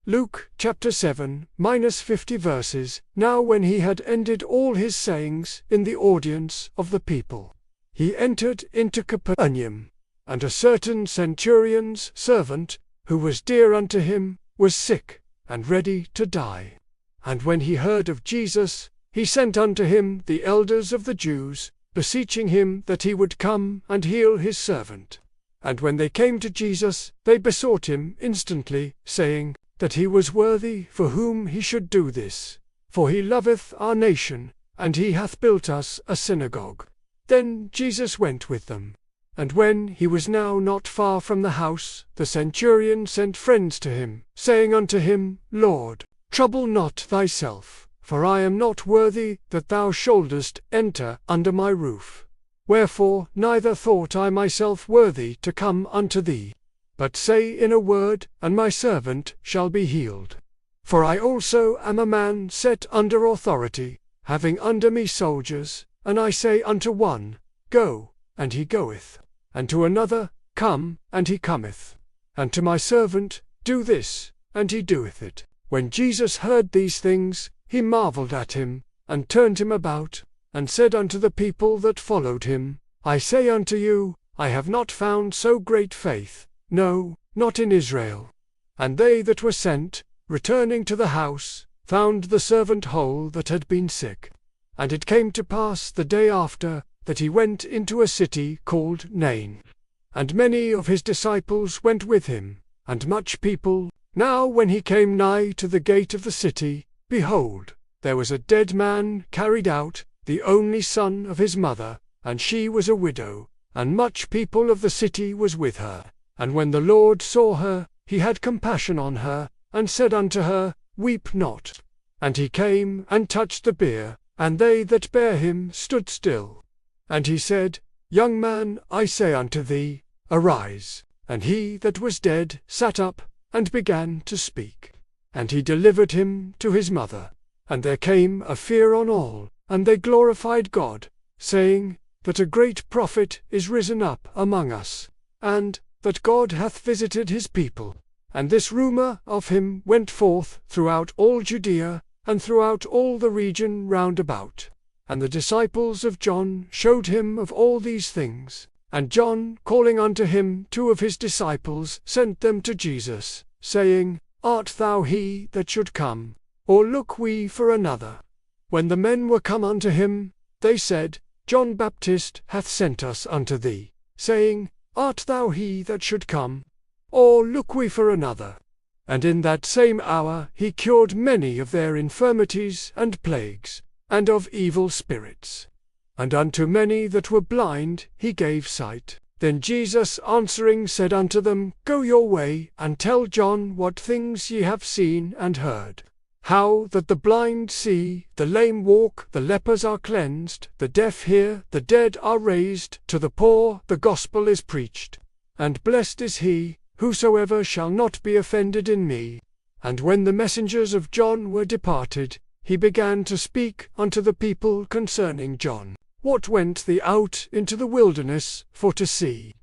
Luke chapter 7, -50 verses. Now when he had ended all his sayings in the audience of the people, he entered into Capernaum, and a certain centurion's servant, who was dear unto him, was sick, and ready to die. And when he heard of Jesus, he sent unto him the elders of the Jews, beseeching him that he would come and heal his servant. And when they came to Jesus, they besought him instantly, saying, that he was worthy for whom he should do this. For he loveth our nation, and he hath built us a synagogue. Then Jesus went with them. And when he was now not far from the house, the centurion sent friends to him, saying unto him, Lord, trouble not thyself, for I am not worthy that thou shouldest enter under my roof. Wherefore neither thought I myself worthy to come unto thee. But say in a word, and my servant shall be healed. For I also am a man set under authority, having under me soldiers, and I say unto one, Go, and he goeth, and to another, Come, and he cometh, and to my servant, Do this, and he doeth it. When Jesus heard these things, he marveled at him, and turned him about, and said unto the people that followed him, I say unto you, I have not found so great faith, no, not in Israel. And they that were sent, returning to the house, found the servant whole that had been sick. And it came to pass the day after, that he went into a city called Nain. And many of his disciples went with him, and much people. Now when he came nigh to the gate of the city, behold, there was a dead man carried out, the only son of his mother, and she was a widow, and much people of the city was with her. And when the Lord saw her, he had compassion on her, and said unto her, Weep not. And he came and touched the bier, and they that bare him stood still. And he said, Young man, I say unto thee, arise. And he that was dead sat up, and began to speak. And he delivered him to his mother. And there came a fear on all, and they glorified God, saying, that a great prophet is risen up among us, and that God hath visited his people. And this rumour of him went forth throughout all Judea, and throughout all the region round about. And the disciples of John showed him of all these things. And John, calling unto him 2 of his disciples, sent them to Jesus, saying, Art thou he that should come, or look we for another? When the men were come unto him, they said, John Baptist hath sent us unto thee, saying, Art thou he that should come, or look we for another? And in that same hour he cured many of their infirmities and plagues, and of evil spirits. And unto many that were blind he gave sight. Then Jesus answering said unto them, Go your way, and tell John what things ye have seen and heard. How that the blind see, the lame walk, the lepers are cleansed, the deaf hear, the dead are raised, to the poor the gospel is preached. And blessed is he, whosoever shall not be offended in me. And when the messengers of John were departed, he began to speak unto the people concerning John. What went thee out into the wilderness for to see?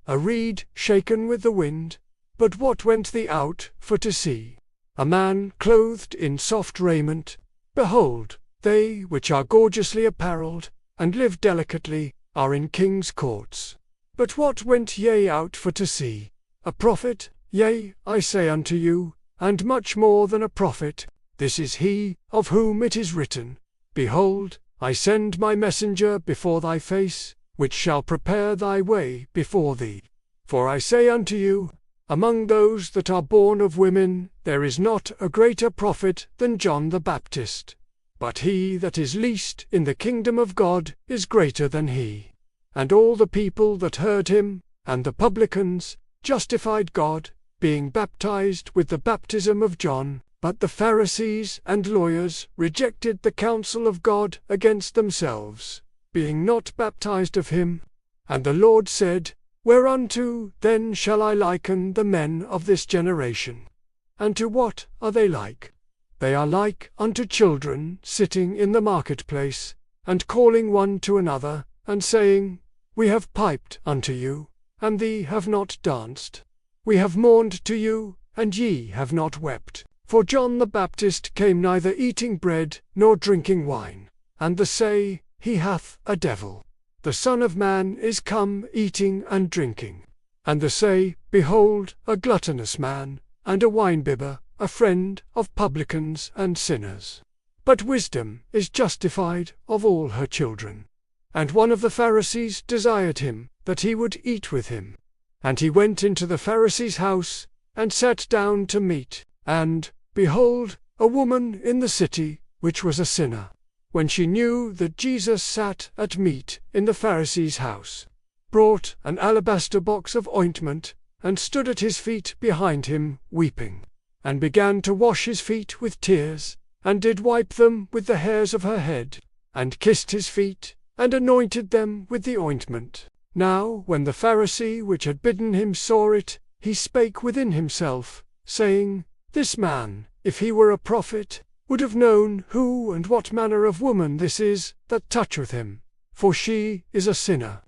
A reed shaken with the wind? But what went thee out for to see? A man clothed in soft raiment? Behold, they which are gorgeously apparelled, and live delicately, are in kings' courts. But what went ye out for to see? A prophet? Yea, I say unto you, and much more than a prophet. This is he, of whom it is written, Behold, I send my messenger before thy face, which shall prepare thy way before thee. For I say unto you, among those that are born of women, there is not a greater prophet than John the Baptist. But he that is least in the kingdom of God is greater than he. And all the people that heard him, and the publicans, justified God, being baptized with the baptism of John. But the Pharisees and lawyers rejected the counsel of God against themselves, being not baptized of him. And the Lord said, Whereunto then shall I liken the men of this generation? And to what are they like? They are like unto children sitting in the marketplace, and calling one to another, and saying, We have piped unto you, and ye have not danced. We have mourned to you, and ye have not wept. For John the Baptist came neither eating bread nor drinking wine, and the say, He hath a devil. The Son of Man is come eating and drinking. And the say, Behold, a gluttonous man, and a winebibber, a friend of publicans and sinners. But wisdom is justified of all her children. And one of the Pharisees desired him, that he would eat with him. And he went into the Pharisee's house, and sat down to meat. And, behold, a woman in the city, which was a sinner, when she knew that Jesus sat at meat in the Pharisee's house, brought an alabaster box of ointment, and stood at his feet behind him, weeping, and began to wash his feet with tears, and did wipe them with the hairs of her head, and kissed his feet, and anointed them with the ointment. Now when the Pharisee which had bidden him saw it, he spake within himself, saying, This man, if he were a prophet, would have known who and what manner of woman this is that toucheth him, for she is a sinner.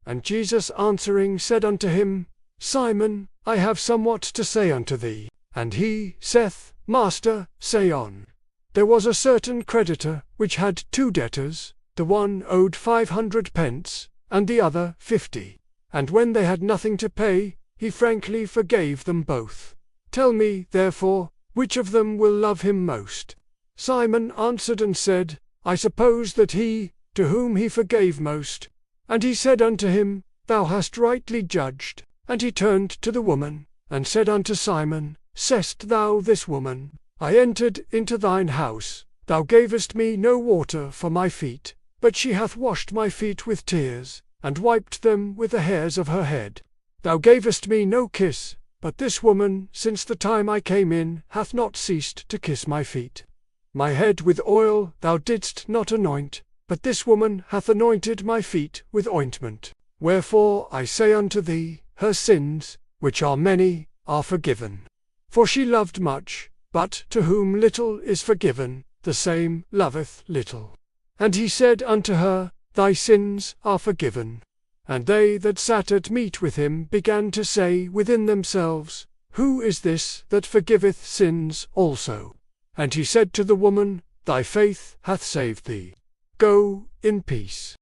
And Jesus answering said unto him, Simon, I have somewhat to say unto thee. And he saith, Master, say on. There was a certain creditor which had 2 debtors, the one owed 500 pence, and the other 50. And when they had nothing to pay, he frankly forgave them both. Tell me, therefore, which of them will love him most? Simon answered and said, I suppose that he, to whom he forgave most. And he said unto him, Thou hast rightly judged. And he turned to the woman, and said unto Simon, Seest thou this woman? I entered into thine house, thou gavest me no water for my feet, but she hath washed my feet with tears, and wiped them with the hairs of her head. Thou gavest me no kiss, but this woman, since the time I came in, hath not ceased to kiss my feet. My head with oil thou didst not anoint, but this woman hath anointed my feet with ointment. Wherefore I say unto thee, her sins, which are many, are forgiven. For she loved much, but to whom little is forgiven, the same loveth little. And he said unto her, Thy sins are forgiven. And they that sat at meat with him began to say within themselves, Who is this that forgiveth sins also? And he said to the woman, Thy faith hath saved thee. Go in peace.